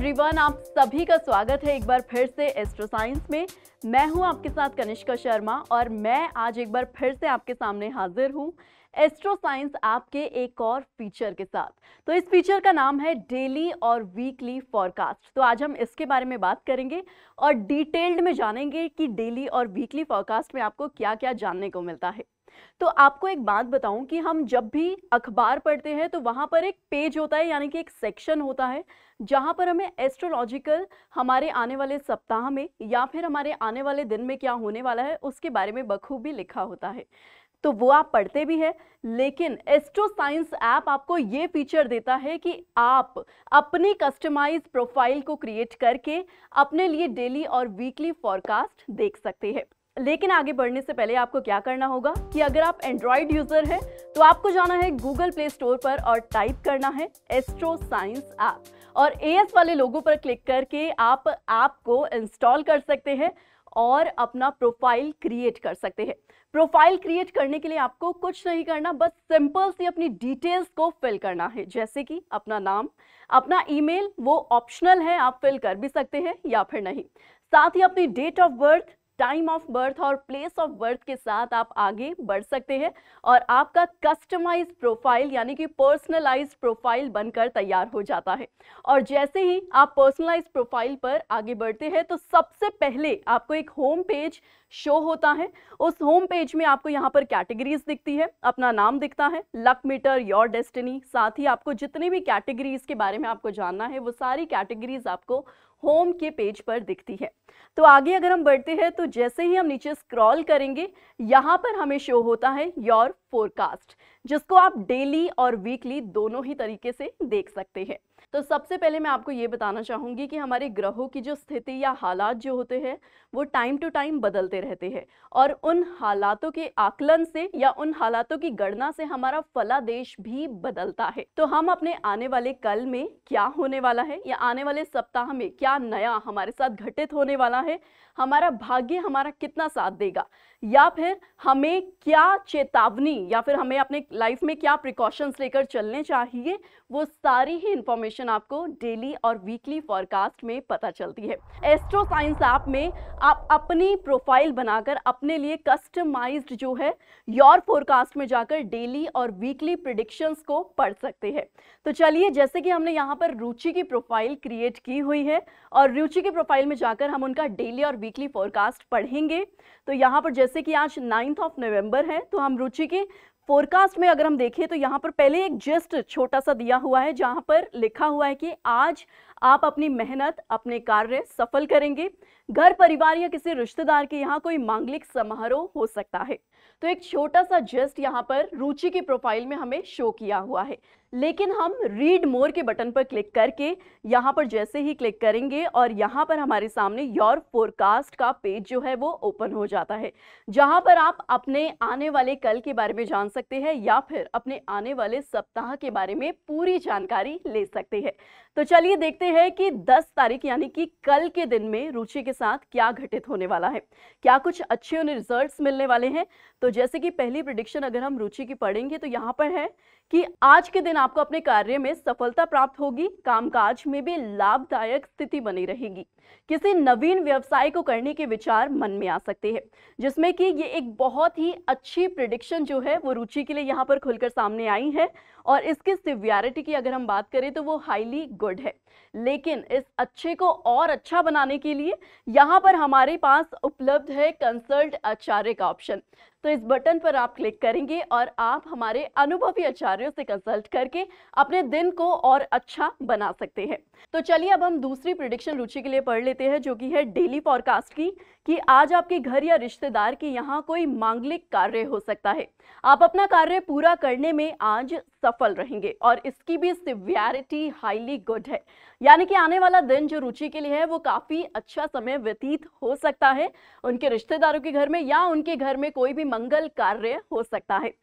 Everyone, आप सभी का स्वागत है एक बार फिर से एस्ट्रो साइंस में। मैं हूं आपके साथ कनिष्का शर्मा और मैं आज एक बार फिर से आपके सामने हाजिर हूं एस्ट्रो साइंस आपके एक और फीचर के साथ। तो इस फीचर का नाम है डेली और वीकली फॉरकास्ट। तो आज हम इसके बारे में बात करेंगे और डिटेल्ड में जानेंगे कि डेली और वीकली फॉरकास्ट में आपको क्या क्या जानने को मिलता है। तो आपको एक बात बताऊं कि हम जब भी अखबार पढ़ते हैं तो वहां पर एक पेज होता है, यानी कि एक सेक्शन होता है जहां पर हमें एस्ट्रोलॉजिकल हमारे आने वाले सप्ताह में या फिर हमारे आने वाले दिन में क्या होने वाला है उसके बारे में बखूबी लिखा होता है। तो वो आप पढ़ते भी हैं, लेकिन एस्ट्रो साइंस ऐप आपको ये फीचर देता है कि आप अपनी कस्टमाइज प्रोफाइल को क्रिएट करके अपने लिए डेली और वीकली फॉरकास्ट देख सकते हैं। लेकिन आगे बढ़ने से पहले आपको क्या करना होगा कि अगर आप एंड्रॉइड यूजर हैं तो आपको जाना है गूगल प्ले स्टोर पर और टाइप करना है एस्ट्रो साइंस ऐप, और एएस वाले लोगो पर क्लिक करके आप ऐप को इंस्टॉल कर सकते हैं और अपना प्रोफाइल क्रिएट कर सकते हैं। प्रोफाइल क्रिएट करने के लिए आपको कुछ नहीं करना, बस सिंपल सी अपनी डिटेल्स को फिल करना है, जैसे कि अपना नाम, अपना ईमेल, वो ऑप्शनल है, आप फिल कर भी सकते हैं या फिर नहीं। साथ ही अपनी date of birth, time of birth और प्लेस ऑफ बर्थ के साथ आप आगे बढ़ सकते हैं और आपका कस्टमाइज प्रोफाइल यानी कि पर्सनलाइज्ड प्रोफाइल बनकर तैयार हो जाता है। और जैसे ही आप पर्सनलाइज्ड प्रोफाइल पर आगे बढ़ते हैं तो सबसे पहले आपको एक होम पेज शो होता है। उस होम पेज में आपको यहाँ पर कैटेगरीज दिखती है, अपना नाम दिखता है, लक मीटर, योर डेस्टिनी, साथ ही आपको जितनी भी कैटेगरीज के बारे में आपको जानना है वो सारी कैटेगरीज आपको होम के पेज पर दिखती है। तो आगे अगर हम बढ़ते हैं तो जैसे ही हम नीचे स्क्रॉल करेंगे यहाँ पर हमें शो होता है योर फोरकास्ट, जिसको आप डेली और वीकली दोनों ही तरीके से देख सकते हैं। तो सबसे पहले मैं आपको ये बताना चाहूँगी कि हमारे ग्रहों की जो स्थिति या हालात जो होते हैं वो टाइम टू टाइम बदलते रहते हैं और उन हालातों के आकलन से या उन हालातों की गणना से हमारा फलादेश भी बदलता है। तो हम अपने आने वाले कल में क्या होने वाला है या आने वाले सप्ताह में क्या नया हमारे साथ घटित होने वाला है, हमारा भाग्य हमारा कितना साथ देगा, या फिर हमें क्या चेतावनी या फिर हमें अपने लाइफ में क्या प्रिकॉशंस लेकर चलने चाहिए, वो सारी ही इंफॉर्मेशन आपको डेली और वीकली फॉरकास्ट में पता चलती है। एस्ट्रो साइंस ऐप में आप अपनी प्रोफाइल बनाकर अपने लिए कस्टमाइज्ड जो है योर फोरकास्ट में जाकर डेली और वीकली प्रेडिक्शंस को पढ़ सकते हैं। तो चलिए, जैसे कि हमने यहाँ पर रुचि की प्रोफाइल क्रिएट की हुई है और रुचि की प्रोफाइल में जाकर हम उनका डेली और वीकली फॉरकास्ट पढ़ेंगे। तो यहाँ पर जैसे कि आज 9 नवंबर है, तो हम रुचि के फोरकास्ट में अगर हम देखें तो यहाँ पर पहले एक जस्ट छोटा सा दिया हुआ है जहाँ पर लिखा हुआ है कि आज आप अपनी मेहनत, अपने कार्य सफल करेंगे। घर परिवार या किसी रिश्तेदार के यहाँ कोई मांगलिक समारोह हो सकता है। तो एक छोटा सा जस्ट यहाँ पर रुचि की प्रोफाइल में हमें शो किया हुआ है, लेकिन हम रीड मोर के बटन पर क्लिक करके यहाँ पर जैसे ही क्लिक करेंगे और यहाँ पर हमारे सामने योर फोरकास्ट का पेज जो है वो ओपन हो जाता है, जहाँ पर आप अपने आने वाले कल के बारे में जान सकते हैं या फिर अपने आने वाले सप्ताह के बारे में पूरी जानकारी ले सकते हैं। तो चलिए देखते हैं कि 10 तारीख यानी कि कल के दिन में रुचि के साथ क्या घटित होने वाला है, क्या कुछ अच्छे उन्हें रिजल्ट्स मिलने वाले हैं। तो जैसे कि पहली प्रेडिक्शन अगर हम रुचि की पढ़ेंगे तो यहाँ पर है कि आज के दिन आपको अपने कार्य में सफलता प्राप्त होगी, कामकाज में भी लाभदायक स्थिति बनी रहेगी, किसी नवीन व्यवसाय को करने के विचार मन में आ सकते हैं, जिसमें कि ये एक बहुत ही अच्छी प्रेडिक्शन जो है वो रुचि के लिए यहाँ पर खुलकर सामने आई है। और इसकी सिवियरिटी की अगर हम बात करें तो वो हाईली गुड है, लेकिन इस अच्छे को और अच्छा बनाने के लिए यहाँ पर हमारे पास उपलब्ध है कंसल्ट आचार्य का ऑप्शन। तो इस बटन पर आप क्लिक करेंगे और आप हमारे अनुभवी आचार्यों से कंसल्ट करके अपने दिन को और अच्छा बना सकते हैं। तो चलिए अब हम दूसरी प्रेडिक्शन रुचि के लिए पढ़ लेते हैं, जो कि है डेली फॉरकास्ट की, कि आज आपके घर या रिश्तेदार के यहाँ कोई मांगलिक कार्य हो सकता है। आप अपना कार्य पूरा करने में आज सफल रहेंगे और इसकी भी सिवियरिटी हाईली गुड है, यानी कि आने वाला दिन जो रुचि के लिए है वो काफी अच्छा समय व्यतीत हो सकता है उनके रिश्तेदारों के घर में या उनके घर में कोई भी मंगल कार्य हो सकता है।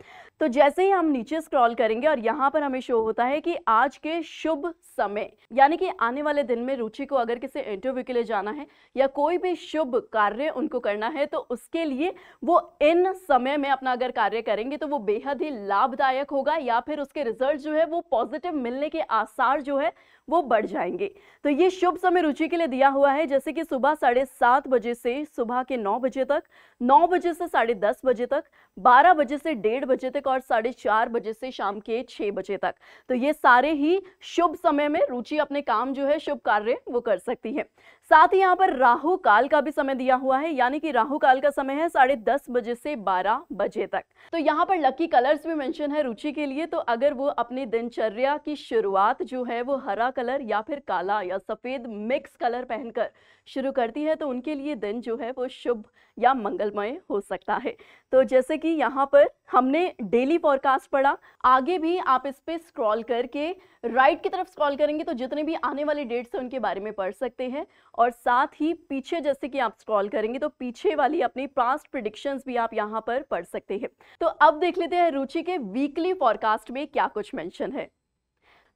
तो जैसे ही हम नीचे स्क्रॉल करेंगे और यहाँ पर हमें शो होता है कि आज के शुभ समय, यानी कि आने वाले दिन में रुचि को अगर किसी इंटरव्यू के लिए जाना है या कोई भी शुभ कार्य उनको करना है तो उसके लिए वो इन समय में अपना अगर कार्य करेंगे तो वो बेहद ही लाभदायक होगा या फिर उसके रिजल्ट जो है वो पॉजिटिव मिलने के आसार जो है वो बढ़ जाएंगे। तो ये शुभ समय रुचि के लिए दिया हुआ है, जैसे कि सुबह 7:30 बजे से सुबह के 9 बजे तक, 9 बजे से 10:30 बजे तक, 12 बजे से 1:30 बजे तक और 4:30 बजे से शाम के 6 बजे तक। तो ये सारे ही शुभ समय में रुचि अपने काम जो है, शुभ कार्य वो कर सकती है। साथ ही यहाँ पर राहु काल का भी समय दिया हुआ है, यानी कि राहु काल का समय है 10:30 बजे से 12 बजे तक। तो यहाँ पर लकी कलर्स भी मेंशन है रुचि के लिए। तो अगर वो अपनी दिनचर्या की शुरुआत जो है वो हरा कलर या फिर काला या सफेद मिक्स कलर पहनकर शुरू करती है, तो उनके लिए दिन जो है वो शुभ या मंगलमय हो सकता है। तो जैसे कि यहाँ पर हमने डेली फॉरकास्ट पढ़ा, आगे भी आप इस पे स्क्रॉल करके राइट की तरफ स्क्रॉल करेंगे तो जितने भी आने वाले डेट्स हैं उनके बारे में पढ़ सकते हैं, और साथ ही पीछे जैसे कि आप स्क्रॉल करेंगे तो पीछे वाली अपनी पास्ट प्रेडिक्शंस भी आप यहाँ पर पढ़ सकते हैं। तो अब देख लेते हैं रुचि के वीकली फॉरकास्ट में क्या कुछ मेंशन है।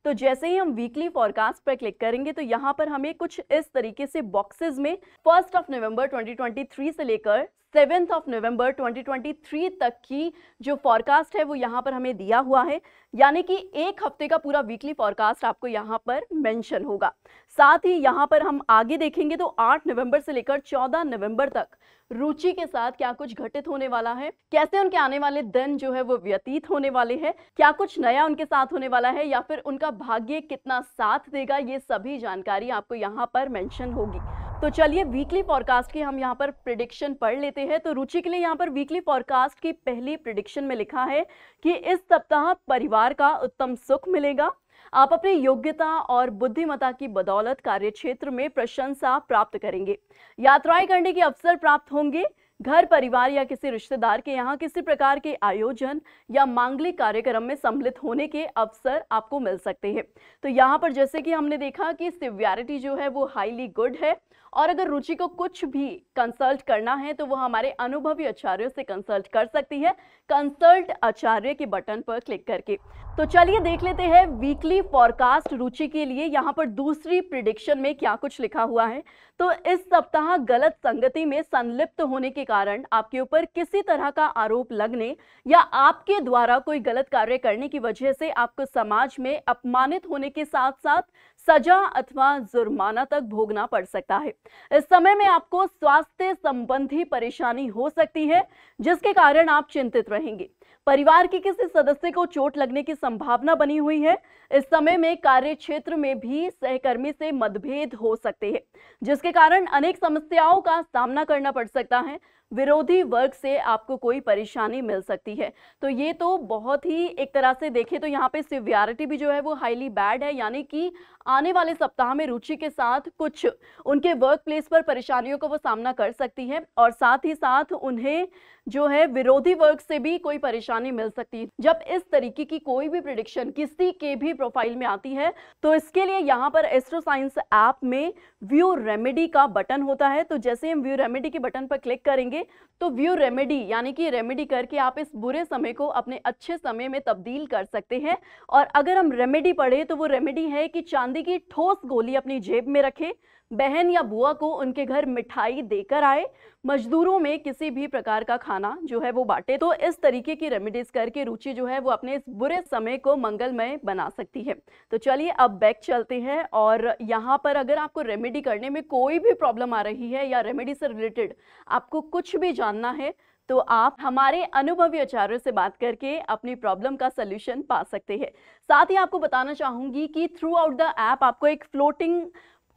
तो जैसे ही हम वीकली फॉरकास्ट पर क्लिक करेंगे तो यहाँ पर हमें कुछ इस तरीके से बॉक्सेस में 1 नवंबर 2023 से लेकर 7 नवंबर 2023 तक की जो फॉरकास्ट है वो यहाँ पर हमें दिया हुआ है, यानी कि एक हफ्ते का पूरा वीकली फॉरकास्ट आपको यहाँ पर मेंशन होगा। साथ ही यहाँ पर हम आगे देखेंगे तो 8 नवंबर से लेकर 14 नवंबर तक रुचि के साथ क्या कुछ घटित होने वाला है, कैसे उनके आने वाले दिन जो है वो व्यतीत होने वाले हैं, क्या कुछ नया उनके साथ होने वाला है या फिर उनका भाग्य कितना साथ देगा, ये सभी जानकारी आपको यहाँ पर मेंशन होगी। तो चलिए वीकली फॉरकास्ट की हम यहाँ पर प्रेडिक्शन पढ़ लेते हैं। तो रुचि के लिए यहाँ पर वीकली फॉरकास्ट की पहली प्रेडिक्शन में लिखा है कि इस सप्ताह परिवार का उत्तम सुख मिलेगा। आप अपनी योग्यता और बुद्धिमत्ता की बदौलत कार्य क्षेत्र में प्रशंसा प्राप्त करेंगे। यात्राएं करने के अवसर प्राप्त होंगे। घर परिवार या किसी रिश्तेदार के यहाँ किसी प्रकार के आयोजन या मांगलिक कार्यक्रम में सम्मिलित होने के अवसर आपको मिल सकते हैं। तो यहाँ पर जैसे कि हमने देखा कि सिवियरिटी जो है वो हाईली गुड है, और अगर रुचि को कुछ भी कंसल्ट करना है तो वो हमारे अनुभवी आचार्यों से कंसल्ट कर सकती है, कंसल्ट आचार्य के बटन पर क्लिक करके। तो चलिए देख लेते हैं वीकली फॉरकास्ट रुचि के लिए यहाँ पर दूसरी प्रेडिक्शन में क्या कुछ लिखा हुआ है। तो इस सप्ताह गलत संगति में संलिप्त होने के कारण आपके ऊपर किसी तरह का आरोप लगने या आपके द्वारा कोई गलत कार्य करने की वजह से आपको समाज में अपमानित होने के साथ साथ सजा अथवा जुर्माना तक भोगना पड़ सकता है। इस समय में आपको स्वास्थ्य संबंधी परेशानी हो सकती है, जिसके कारण आप चिंतित रहेंगे। परिवार के किसी सदस्य को चोट लगने की संभावना बनी हुई है। इस समय में कार्य क्षेत्र में भी सहकर्मी से मतभेद हो सकते हैं, जिसके कारण अनेक समस्याओं का सामना करना पड़ सकता है। विरोधी वर्ग से आपको कोई परेशानी मिल सकती है। तो ये तो बहुत ही एक तरह से देखें तो यहाँ पे सिवियरिटी भी जो है वो हाईली बैड है, यानी कि आने वाले सप्ताह में रुचि के साथ कुछ उनके वर्क प्लेस पर परेशानियों का वो सामना कर सकती है, और साथ ही साथ उन्हें जो है विरोधी वर्ग से भी कोई परेशानी मिल सकती है। जब इस तरीके की कोई भी प्रेडिक्शन किसी के भी प्रोफाइल में आती है तो इसके लिए यहाँ पर एस्ट्रो साइंस ऐप में व्यू रेमेडी का बटन होता है। तो जैसे हम व्यू रेमेडी के बटन पर क्लिक करेंगे तो व्यू रेमेडी यानी कि रेमेडी करके आप इस बुरे समय को अपने अच्छे समय में तब्दील कर सकते हैं। और अगर हम रेमेडी पढ़े तो वो रेमेडी है कि चांदी की ठोस गोली अपनी जेब में रखे, बहन या बुआ को उनके घर मिठाई देकर आए, मजदूरों में किसी भी प्रकार का खाना जो है वो बांटे। तो इस तरीके की रेमेडीज करके रुचि जो है वो अपने इस बुरे समय को मंगलमय बना सकती है। तो चलिए अब बैक चलते हैं, और यहाँ पर अगर आपको रेमेडी करने में कोई भी प्रॉब्लम आ रही है या रेमेडी से रिलेटेड आपको कुछ भी जानना है तो आप हमारे अनुभवी आचार्यों से बात करके अपनी प्रॉब्लम का सलूशन पा सकते हैं। साथ ही आपको बताना चाहूंगी कि थ्रू आउट द ऐप आपको एक फ्लोटिंग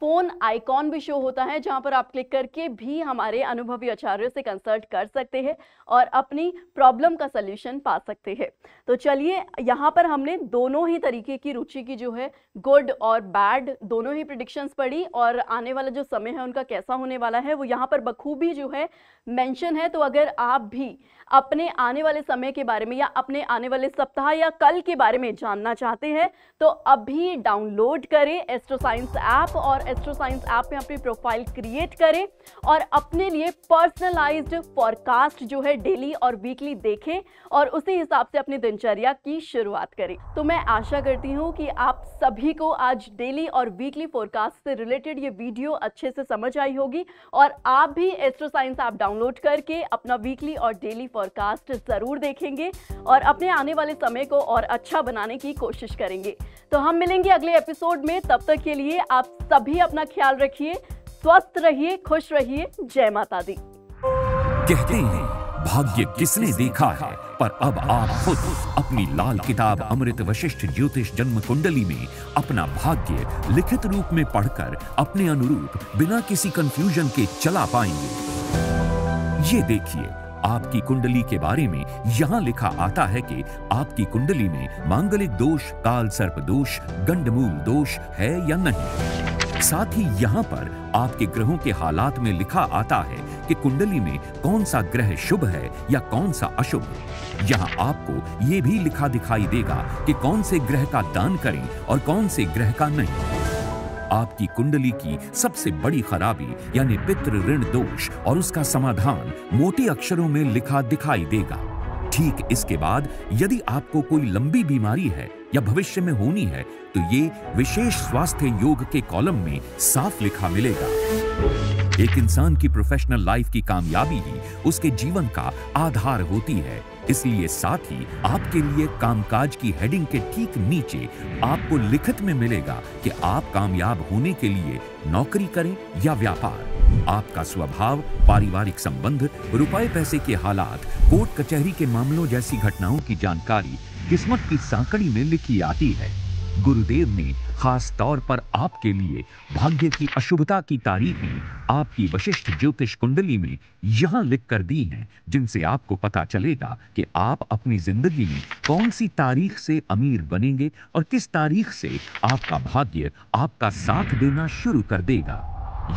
फोन आइकॉन भी शो होता है, जहां पर आप क्लिक करके भी हमारे अनुभवी आचार्यों से कंसल्ट कर सकते हैं और अपनी प्रॉब्लम का सलूशन पा सकते हैं। तो चलिए यहाँ पर हमने दोनों ही तरीके की रुचि की जो है गुड और बैड दोनों ही प्रेडिक्शंस पढ़ी, और आने वाला जो समय है उनका कैसा होने वाला है वो यहाँ पर बखूबी जो है मेंशन है। तो अगर आप भी अपने आने वाले समय के बारे में या अपने आने वाले सप्ताह या कल के बारे में जानना चाहते हैं तो अभी डाउनलोड करें एस्ट्रो साइंस ऐप और एस्ट्रो साइंस ऐप में अपनी प्रोफाइल क्रिएट करें और अपने लिए पर्सनलाइज्ड फॉरकास्ट जो है डेली और वीकली देखें और उसी हिसाब से अपनी दिनचर्या की शुरुआत करें। तो मैं आशा करती हूँ कि आप सभी को आज डेली और वीकली फॉरकास्ट से रिलेटेड ये वीडियो अच्छे से समझ आई होगी और आप भी एस्ट्रो साइंस ऐप डाउनलोड करके अपना वीकली और डेली फॉरकास्ट जरूर देखेंगे और अपने आने वाले समय को और अच्छा बनाने की कोशिश करेंगे। तो हम मिलेंगे अगले एपिसोड में, तब तक के लिए आप सभी अपना ख्याल रखिए, स्वस्थ रहिए, खुश रहिए। जय माता दी। कहते हैं भाग्य किसने देखा है, पर अब आप खुद अपनी लाल किताब अमृत वशिष्ठ ज्योतिष जन्म कुंडली में अपना भाग्य लिखित रूप में पढ़कर अपने अनुरूप बिना किसी कंफ्यूजन के चला पाएंगे। ये देखिए, आपकी कुंडली के बारे में यहाँ लिखा आता है कि आपकी कुंडली में मांगलिक दोष, काल सर्प दोष, गंडमूल दोष है या नहीं। साथ ही यहाँ पर आपके ग्रहों के हालात में लिखा आता है कि कुंडली में कौन सा ग्रह शुभ है या कौन सा अशुभ। यहाँ आपको ये भी लिखा दिखाई देगा कि कौन से ग्रह का दान करें और कौन से ग्रह का नहीं। आपकी कुंडली की सबसे बड़ी खराबी यानी पितृ ऋण दोष और उसका समाधान मोटे अक्षरों में लिखा दिखाई देगा। ठीक इसके बाद यदि आपको कोई लंबी बीमारी है या भविष्य में होनी है तो ये विशेष स्वास्थ्य योग के कॉलम में साफ लिखा मिलेगा। एक इंसान की प्रोफेशनल लाइफ की कामयाबी ही उसके जीवन का आधार होती है, इसलिए साथ ही आपके लिए कामकाज की हेडिंग के ठीक नीचे आपको लिखित में मिलेगा कि आप कामयाब होने के लिए नौकरी करें या व्यापार। आपका स्वभाव, पारिवारिक संबंध, रुपए पैसे के हालात, कोर्ट कचहरी के मामलों जैसी घटनाओं की जानकारी किस्मत की सांकड़ी में लिखी आती है। गुरुदेव ने खास तौर पर आपके लिए भाग्य की अशुभता की तारीखें आपकी वशिष्ठ ज्योतिष कुंडली में यहाँ लिख कर दी हैं, जिनसे आपको पता चलेगा कि आप अपनी जिंदगी में कौन सी तारीख से अमीर बनेंगे और किस तारीख से आपका भाग्य आपका साथ देना शुरू कर देगा।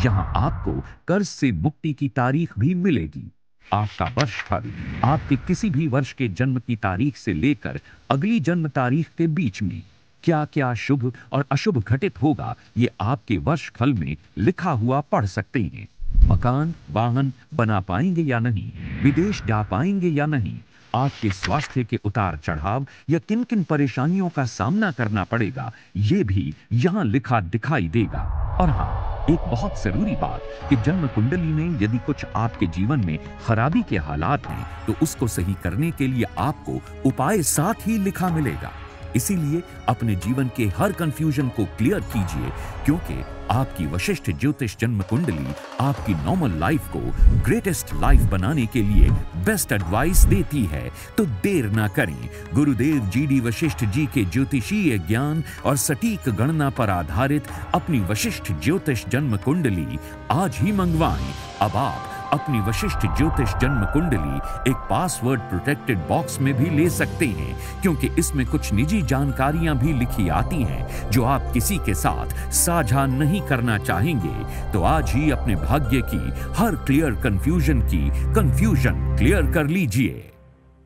यहाँ आपको कर्ज से मुक्ति की तारीख भी मिलेगी। आपका वर्ष फल आपके किसी भी वर्ष के जन्म की तारीख से लेकर अगली जन्म तारीख के बीच में क्या क्या शुभ और अशुभ घटित होगा, ये आपके वर्ष फल में लिखा हुआ पढ़ सकते हैं। मकान, वाहन बना पाएंगे या नहीं, विदेश जा पाएंगे या नहीं, आपके स्वास्थ्य के उतार चढ़ाव या किन किन परेशानियों का सामना करना पड़ेगा, ये भी यहाँ लिखा दिखाई देगा। और हाँ, एक बहुत जरूरी बात कि जन्म कुंडली में यदि कुछ आपके जीवन में खराबी के हालात हैं तो उसको सही करने के लिए आपको उपाय साथ ही लिखा मिलेगा। इसीलिए अपने जीवन के हर कंफ्यूजन को क्लियर कीजिए, क्योंकि आपकी वशिष्ठ ज्योतिष जन्म कुंडली आपकी नॉर्मल लाइफ को ग्रेटेस्ट लाइफ बनाने के लिए बेस्ट एडवाइस देती है। तो देर ना करें, गुरुदेव GD वशिष्ठ जी के ज्योतिषीय ज्ञान और सटीक गणना पर आधारित अपनी वशिष्ठ ज्योतिष जन्म कुंडली आज ही मंगवाएं। अब आप अपनी वशिष्ठ ज्योतिष जन्म कुंडली एक पासवर्ड प्रोटेक्टेड बॉक्स में भी ले सकते हैं, क्योंकि इसमें कुछ निजी जानकारियां भी लिखी आती हैं जो आप किसी के साथ साझा नहीं करना चाहेंगे। तो आज ही अपने भाग्य की हर क्लियर कंफ्यूजन की कंफ्यूजन क्लियर कर लीजिए।